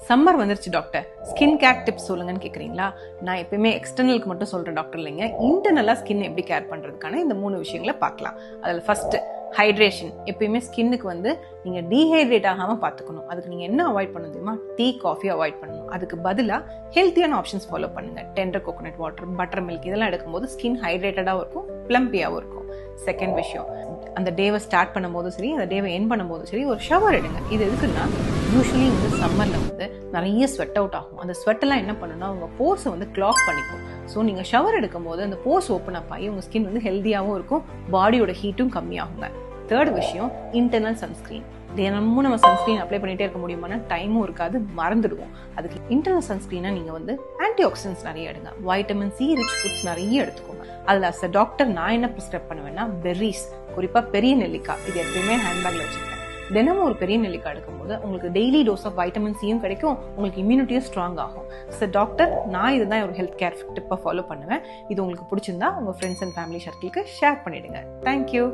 Summer வந்துருச்சு doctor, skin care tips சொல்லுங்கன்னு கேட்குறீங்களா? நான் எப்பயுமே எக்ஸ்டர்னலுக்கு மட்டும் சொல்கிறேன் டாக்டர் இல்லைங்க. இன்டர்னலாக ஸ்கின் எப்படி கேர் பண்ணுறதுக்கான இந்த 3 விஷயங்களை பார்க்கலாம். அதில் ஃபர்ஸ்ட் ஹைட்ரேஷன். எப்பயுமே ஸ்கின்னுக்கு வந்து நீங்கள் டீஹைட்ரேட் ஆகாமல் பார்த்துக்கணும். அதுக்கு நீங்கள் என்ன அவாய்ட் பண்ணணும் தெரியுமா? டீ, காஃபி அவாய்ட் பண்ணணும். அதுக்கு பதிலாக ஹெல்த்தியான ஆப்ஷன்ஸ் ஃபாலோ பண்ணுங்கள். Tender coconut water, butter milk இதெல்லாம் எடுக்கும்போது ஸ்கின் ஹைட்ரேட்டடாகவும் இருக்கும், பிளம்பியாகவும் இருக்கும். செகண்ட் விஷயம், அந்த டேவை ஸ்டார்ட் பண்ணும்போதும் சரி, அந்த டேவை எண்ட் பண்ணும்போதும் சரி, ஒரு ஷவர் எடுங்க. இது எதுக்குன்னா, யூஸ்வலி வந்து சம்மரில் வந்து நிறைய ஸ்வெட் அவுட் ஆகும். அந்த ஸ்வெட்டெல்லாம் என்ன பண்ணுன்னா உங்கள் போர்ஸை வந்து கிளாக் பண்ணிக்கும். ஸோ நீங்கள் ஷவர் எடுக்கும் போது அந்த போர்ஸ் ஓப்பன் அப் ஆகி உங்கள் ஸ்கின் வந்து ஹெல்த்தியாகவும் இருக்கும், பாடியோட ஹீட்டும் கம்மியாகுங்க. தேர்ட் விஷயம், இன்டர்னல் சன்ஸ்கிரீன். தினமும் நம்ம சன்ஸ்கிரீன் அப்ளை பண்ணிகிட்டே இருக்க முடியுமானா டைமும் இருக்காது, மறந்துடுவோம். அதுக்கு இன்டர்னல் சன்ஸ்கிரீனாக நீங்கள் வந்து ஆன்டி ஆக்சிடென்ட்ஸ் நிறைய எடுங்க, வைட்டமின் சி ரிச் ஃபுட்ஸ் நிறைய எடுத்துக்கோங்க. அதில் அஸ் அ டாக்டர் நான் என்ன ப்ரிஸ்கிரைப் பண்ணுவேன்னா, பெர்ரிஸ், குறிப்பாக பெரிய நெல்லிக்காய், இது எப்பயுமே ஹேண்ட்பேக்கில் வச்சுருக்கேன். தினமும் ஒரு பெரிய நெல்லிக்காய் எடுக்கும்போது உங்களுக்கு டெய்லி டோஸ் ஆஃப் வைட்டமின் சியும் கிடைக்கும், உங்களுக்கு இம்யூனிட்டியும் ஸ்ட்ராங் ஆகும். ஸோ டாக்டர் நான் இதுதான் ஒரு ஹெல்த் கேர் டிப்பை ஃபாலோ பண்ணுவேன். இது உங்களுக்கு பிடிச்சிருந்தா உங்கள் ஃப்ரெண்ட்ஸ் அண்ட் ஃபேமிலி சர்க்கிளுக்கு ஷேர் பண்ணிடுங்க. தேங்க்யூ.